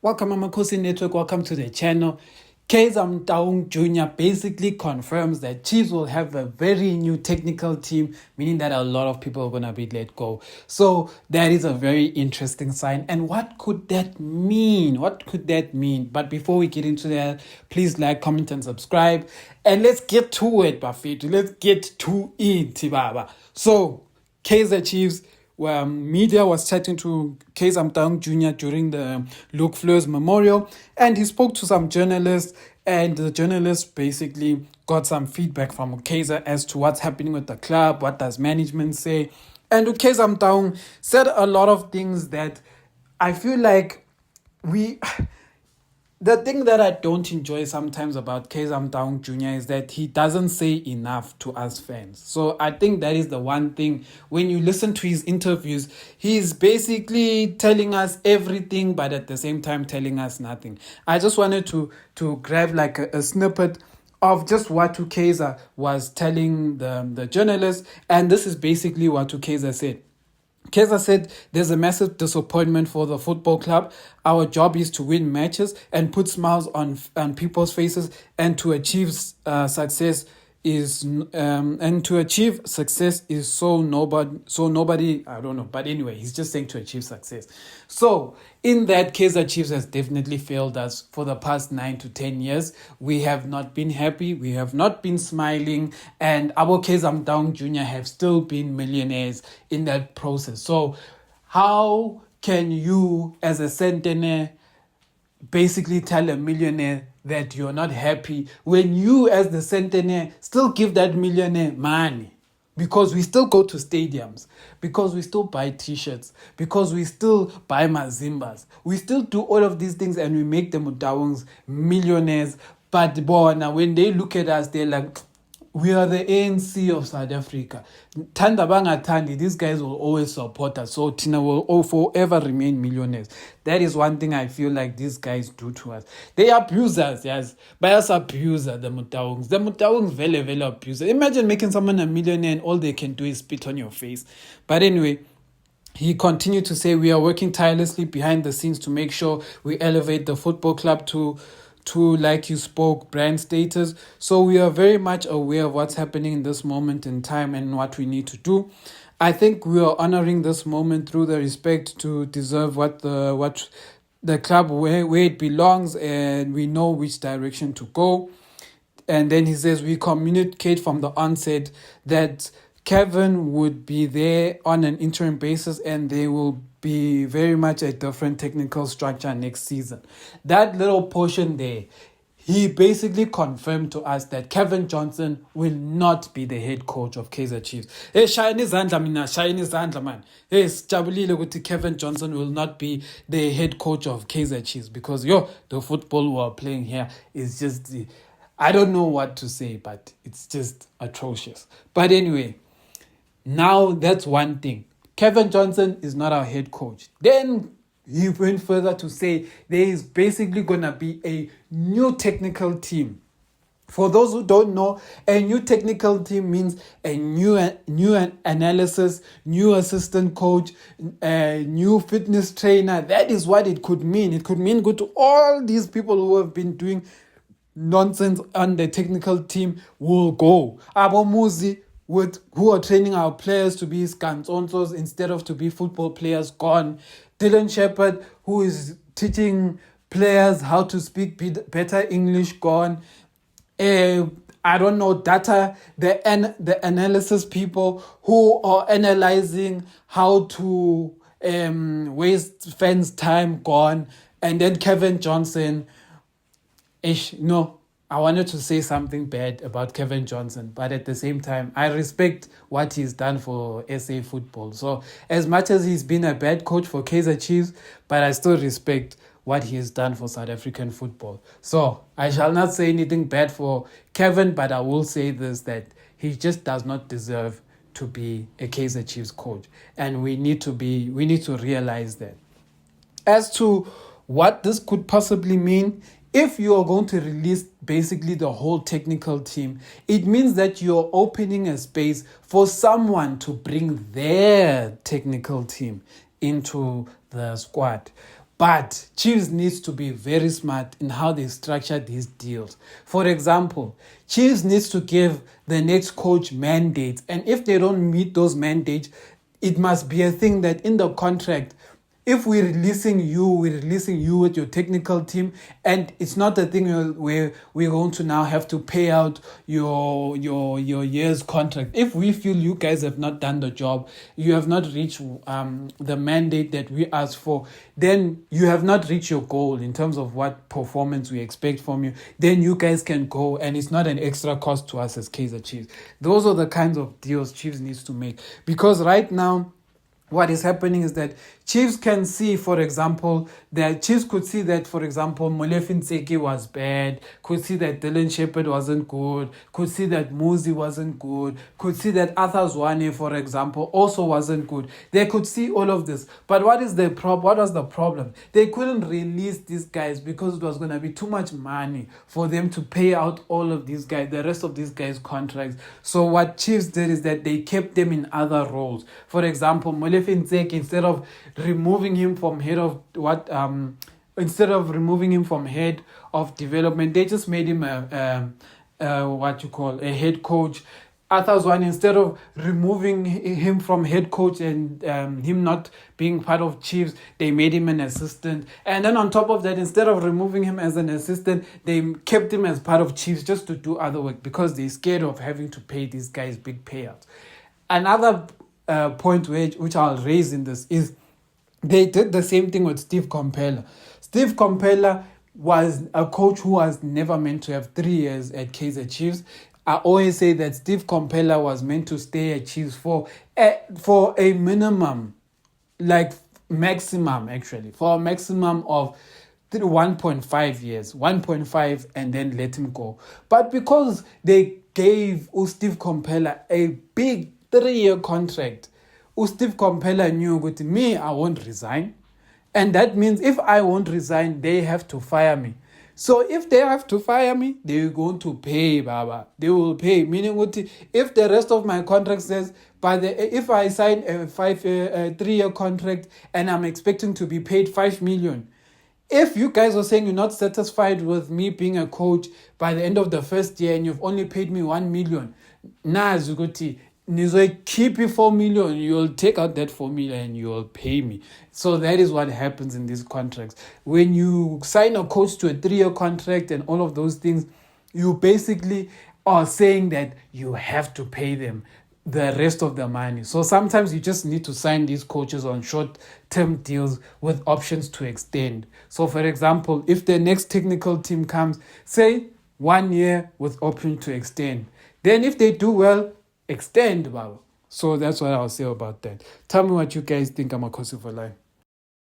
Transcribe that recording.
Welcome, Amakhosi Network. Welcome to the channel. Kaizer Motaung Jr basically confirms that Chiefs will have a very new technical team, meaning that a lot of people are going to be let go. So that is a very interesting sign. And what could that mean? But before we get into that, please like, comment, and subscribe. And let's get to it, Bafetu. Let's get to it, Baba. So, Kaizer Chiefs. Media was chatting to Kaizer Motaung Jr during the Luke Fleur's memorial, and he spoke to some journalists, and the journalists basically got some feedback from Kaizer as to what's happening with the club, what does management say. And Kaizer Motaung said a lot of things that I feel like the thing that I don't enjoy sometimes about Kaizer Motaung Jr is that he doesn't say enough to us fans. So I think that is the one thing. When you listen to his interviews, he's basically telling us everything, but at the same time telling us nothing. I just wanted to grab like a snippet of just what Kaizer was telling the journalists, and this is basically what Kaizer said. Kaizer said, "There's a massive disappointment for the football club. Our job is to win matches and put smiles on people's faces, and to achieve success is so nobody I don't know, but anyway, he's just saying to achieve success. So in that, Kaizer Chiefs has definitely failed us for the past 9 to 10 years. We have not been happy, we have not been smiling, and our Kaizer Motaung Jr have still been millionaires in that process. So how can you, as a centenaire, basically tell a millionaire that you're not happy when you, as the centenaire, still give that millionaire money? Because we still go to stadiums, because we still buy t-shirts, because we still buy mazimbas, we still do all of these things, and we make the Motaungs millionaires. But when they look at us, they're like, we are the ANC of South Africa. Thanda bangathandi, these guys will always support us. So Tina will all forever remain millionaires. That is one thing I feel like these guys do to us. They abuse us, yes. Bias abuser, the Motaungs. The Motaungs very abuser. Imagine making someone a millionaire and all they can do is spit on your face. But anyway, he continued to say, we are working tirelessly behind the scenes to make sure we elevate the football club to like you spoke, brand status. So we are very much aware of what's happening in this moment in time and what we need to do. I think we are honoring this moment through the respect to deserve what the club where it belongs, and we know which direction to go. And then he says, we communicate from the onset that Kevin would be there on an interim basis, and they will be very much a different technical structure next season. That little portion there, he basically confirmed to us that Kevin Johnson will not be the head coach of Kaizer Chiefs. Hey, shine izandla man. Hey, sijabulile ukuthi Kevin Johnson will not be the head coach of Kaizer Chiefs, because the football we are playing here is just I don't know what to say, but it's just atrocious. But anyway, now that's one thing. Kevin Johnson is not our head coach. Then he went further to say there is basically going to be a new technical team. For those who don't know, a new technical team means a new analysis, new assistant coach, a new fitness trainer. That is what it could mean. It could mean good to all these people who have been doing nonsense on the technical team will go. Abomuzi, who are training our players to be scantsonsos instead of to be football players, gone. Dylan Shepherd, who is teaching players how to speak better English, gone. I don't know, data, the analysis people who are analyzing how to waste fans' time, gone. And then Kevin Johnson, I wanted to say something bad about Kevin Johnson, but at the same time, I respect what he's done for SA football. So as much as he's been a bad coach for Kaizer Chiefs, but I still respect what he has done for South African football. So I shall not say anything bad for Kevin, but I will say this, that he just does not deserve to be a Kaizer Chiefs coach. And we need to realize that. As to what this could possibly mean, if you are going to release basically the whole technical team, it means that you're opening a space for someone to bring their technical team into the squad. But Chiefs needs to be very smart in how they structure these deals. For example, Chiefs needs to give the next coach mandates, and if they don't meet those mandates, it must be a thing that in the contract, if we're releasing you with your technical team, and it's not a thing where we're going to now have to pay out your year's contract. If we feel you guys have not done the job, you have not reached the mandate that we asked for, then you have not reached your goal in terms of what performance we expect from you, then you guys can go, and it's not an extra cost to us as Kaizer Chiefs. Those are the kinds of deals Chiefs needs to make, because right now what is happening is that Chiefs can see, for example, that Chiefs could see that, for example, Molefe Ntseki was bad, could see that Dylan Shepherd wasn't good, could see that Muzi wasn't good, could see that Arthur Zwane, for example, also wasn't good. They could see all of this. But what was the problem? They couldn't release these guys because it was going to be too much money for them to pay out all of these guys, the rest of these guys' contracts. So what Chiefs did is that they kept them in other roles. For example, Molefe Ntseki, instead of removing him from head of development, they just made him a head coach. Arthur Zwane, instead of removing him from head coach and him not being part of Chiefs, they made him an assistant. And then on top of that, instead of removing him as an assistant, they kept him as part of Chiefs just to do other work because they're scared of having to pay these guys big payouts. Another point which I'll raise in this is they did the same thing with Steve Komphela. Steve Komphela was a coach who was never meant to have 3 years at Kaizer Chiefs. I always say that Steve Komphela was meant to stay at Chiefs for a minimum, like maximum actually, for a maximum of 1.5 years, 1.5, and then let him go. But because they gave Steve Komphela a big 3-year contract, Steve Komphela knew with me, I won't resign. And that means if I won't resign, they have to fire me. So if they have to fire me, they're going to pay, Baba. They will pay. Meaning, if the rest of my contract says, if I sign a 3-year contract and I'm expecting to be paid 5 million, if you guys are saying you're not satisfied with me being a coach by the end of the first year and you've only paid me 1 million, Zuguti, keep you 4 million, you'll take out that 4 million and you'll pay me. So that is what happens in these contracts. When you sign a coach to a 3-year contract and all of those things, you basically are saying that you have to pay them the rest of the money. So sometimes you just need to sign these coaches on short-term deals with options to extend. So for example, if the next technical team comes, say 1 year with option to extend, then if they do well, extend, Baba. So that's what I'll say about that. Tell me what you guys think. Amakhosi for life.